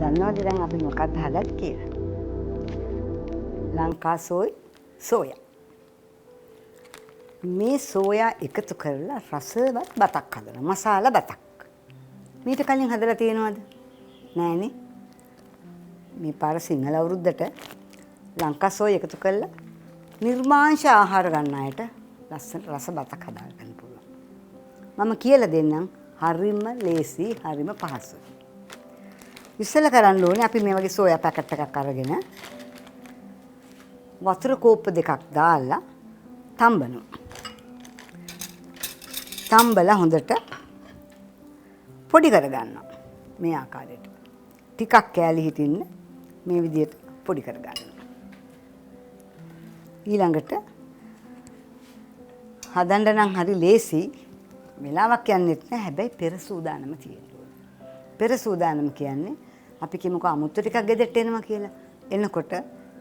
දන්නවද දැන් අපි මොකක්ද හදන්නේ කියලා? ලංකා සෝයා. මේ සෝයා එකතු කරලා රසවත් බතක් හදනවා. මසාලා බතක්. මීට කලින් හදලා තියෙනවද? නෑනේ. මේ පාර සිංහල අවුරුද්දට ලංකා සෝයා එකතු කරලා නිර්මාංශ ආහාර ගන්න අයට ලස්සන රස බතක් හදා ගන්න පුළුවන්. මම කියලා දෙන්නම්. හරිම ලේසි, හරිම පහසුයි. ඉස්සෙල්ලා කරන්න ඕනේ අපි මේ වගේ සෝයා පැකට් එකක් අරගෙන වතුර කෝප්ප දෙකක් දාලා තම්බනවා. තම්බලා හොඳට පොඩි කරගන්නවා. මේ ආකාරයට. ටිකක් කෑලි හිටින්න මේ විදිහට පොඩි කරගන්නවා. ඊළඟට හදන්න නම් හරි ලේසි. වෙලාවක් යන්නෙත් නෑ. හැබැයි පෙර සූදානම තියෙන්න ඕනේ. පෙර සූදානම කියන්නේ අපි කිමුකෝ අමුත්තු ටිකක් ගෙදරට එනවා කියලා. එනකොට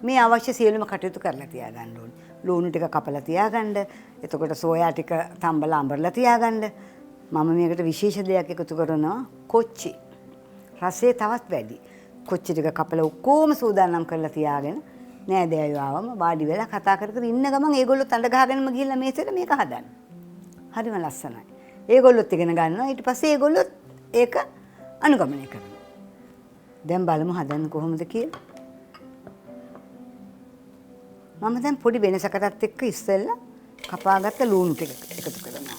මේ අවශ්‍ය සියලුම කටයුතු කරලා තියාගන්න ඕනේ. ලුණු ටික කපලා තියාගන්න. එතකොට සෝයා ටික තම්බලා අඹරලා තියාගන්න. මම මේකට විශේෂ දෙයක් එකතු කරනවා කොච්චි. රසය තවත් වැඩි. කොච්චි ටික කපලා ඔක්කොම සූදානම් කරලා තියාගෙන නෑදෑයෝ ආවම වාඩි වෙලා කතා කර කර ඉන්න ගමන් ඒගොල්ලෝ තඬ ගහගෙනම ගිහිල්ලා මේසෙට මේක හදන්න. හරිම ලස්සනයි. ඒගොල්ලොත් ඉගෙන ගන්නවා. ඊට පස්සේ ඒගොල්ලොත් ඒක අනුගමනය කරනවා. දැන් බලමු හදන්න කොහොමද කියලා. මම දැන් පොඩි වෙනසකටත් එක්ක ඉස්සෙල්ලා කපාගත්ත ලුණු ටික එකතු කරනවා.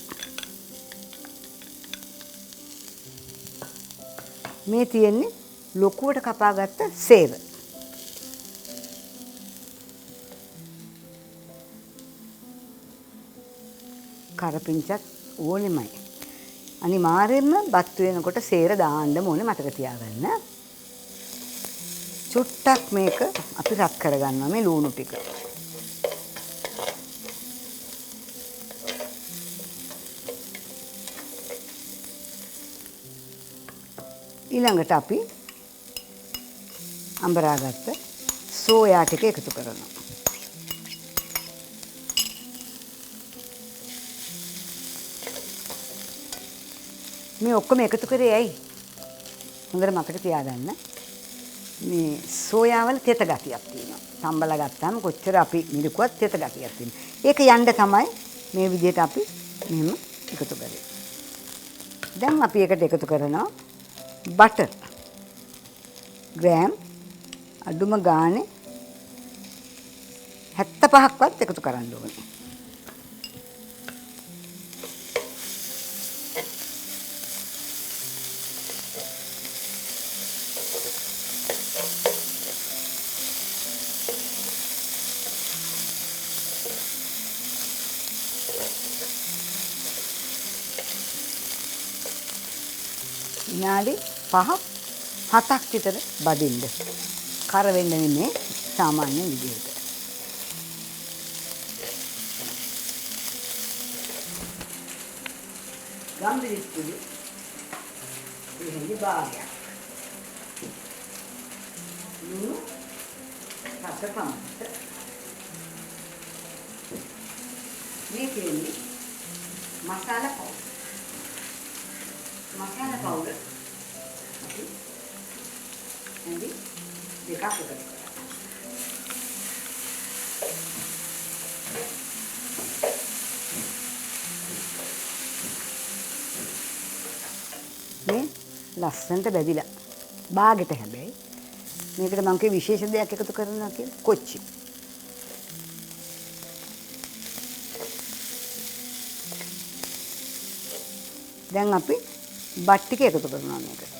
මේ තියෙන්නේ ලොකුවට කපාගත්ත සේව. කරපිංචත් ඕනෙමයි. අනිවාර්යයෙන්ම බත් වෙනකොට සේර දාන්න ඕනේ මතක තියාගන්න. චුට්ටක් මේක අපි රත් කරගන්නවා මේ ලුණු ටික. ඊළඟට අපි අඹරාගත්ත සෝයා ටික එකතු කරනවා. මේ ඔක්කොම එකතු කරේ ඇයි? හොඳට මතක තියාගන්න. මේ සෝයාවල තෙත ගතියක් තියෙනවා. තම්බලා ගත්තාම කොච්චර අපි මිරිකුවත් තෙත ගතියක් තියෙනවා. ඒක යන්න තමයි මේ විදිහට අපි මෙහෙම එකතු කරේ. දැන් අපි ඒකට එකතු කරනවා බටර්. ග්‍රෑම් අඩුම ගානේ 75ක්වත් එකතු කරන්න ඕනේ. විනාඩි 5-7ක් විතර බදින්න. කර වෙන්න නෙමෙයි සාමාන්‍ය විදිහට. ගම්බිරිස් කුඩු එහෙදි භාගයක්. ලුණු රස පමණට. මේ කියන්නේ මසාලා පවුඩර්. මසාලා පවුඩර් අපි එනදි දෙකක් එකතු කරලා මේ ලස්සනට බැදිලා බාගෙට හැබැයි මේකට මම කිය විශේෂ දෙයක් එකතු කරනවා කියලා කොච්චි. දැන් අපි බත් ටික එකතු කරනවා මේකට.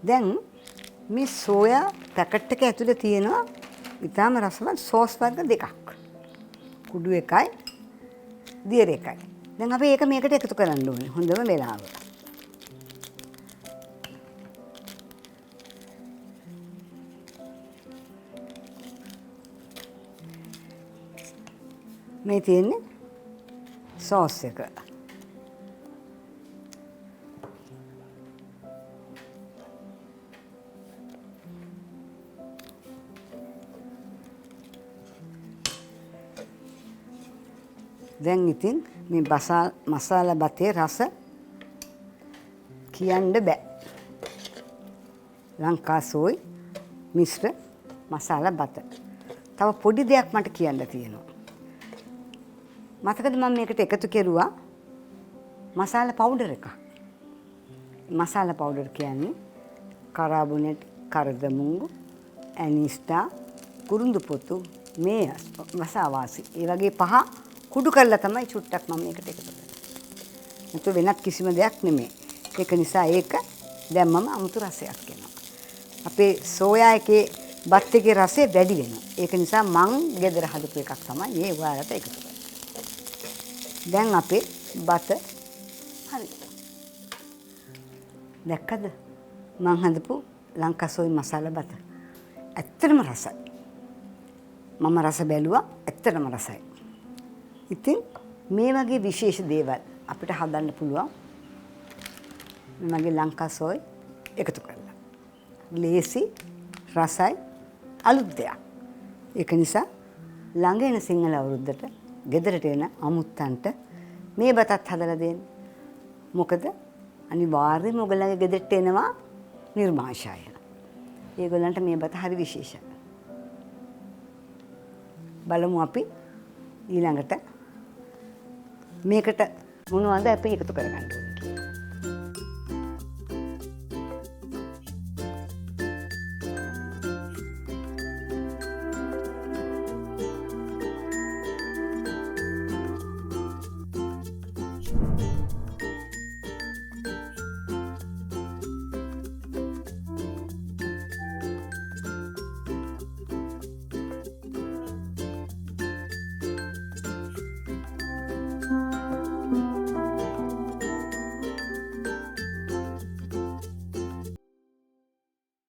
දැන් මේ සෝයා පැකට් එක ඇතුලේ තියෙනවා ඊටාම රසවත් සෝස් වර්ග දෙකක්. කුඩු එකයි, දියර එකයි. දැන් අපි ඒක මේකට එකතු කරන්න ඕනේ හොඳම වෙලාව. මේ තියෙන්නේ සෝස් එක. දැන් ඉතින් මේ මසාලා බතේ රස කියන්න බෑ. ලංකා සෝයි මිශ්‍ර මසාලා බත. තව පොඩි දෙයක් මට කියන්න තියෙනවා. මතකද මම මේකට එකතු කෙරුවා මසාලා පවුඩර් එකක්. මසාලා පවුඩර් කියන්නේ කරාබොනේට්, කරදමුංගු, ඇනිස්ටා, කුරුඳු පොතු, මේස්, වසාවාසි. ඒ වගේ 5 කුඩු කරලා තමයි චුට්ටක් මම මේකට එකතු කරන්නේ. ඒක වෙනත් කිසිම දෙයක් නෙමෙයි. ඒක නිසා ඒක දැන් මම අමුතු රසයක් එනවා. අපේ සෝයා එකේ බත් එකේ රසය වැඩි වෙනවා. ඒක නිසා මං ගෙදර හදපු එකක් තමයි මේ ඔයාලට එකතු කරන්නේ. දැන් අපේ බත හරි. දැක්කද? මං හදපු ලංකා සෝයි මසාලා බත. ඇත්තටම රසයි. මම රස බැලුවා ඇත්තටම රසයි. ඉතින් මේ වගේ විශේෂ දේවල් අපිට හදන්න පුළුවන්. මගේ ලංකා සෝයි එකතු කරලා. ලේසි රසයි අලුත් දෙයක්. ඒක නිසා ළඟ එන සිංහල අවුරුද්දට ගෙදරට එන අමුත්තන්ට මේ බතත් හදලා දෙන්න. මොකද අනිවාර්යයෙන්ම ඔයගොල්ලන්ගේ ගෙදරට එනවා නිර්මාෂාය. ඒගොල්ලන්ට මේ බත හරි විශේෂයි. බලමු අපි ඊළඟට මේකට මොනවද අපි එකතු කරගන්නේ.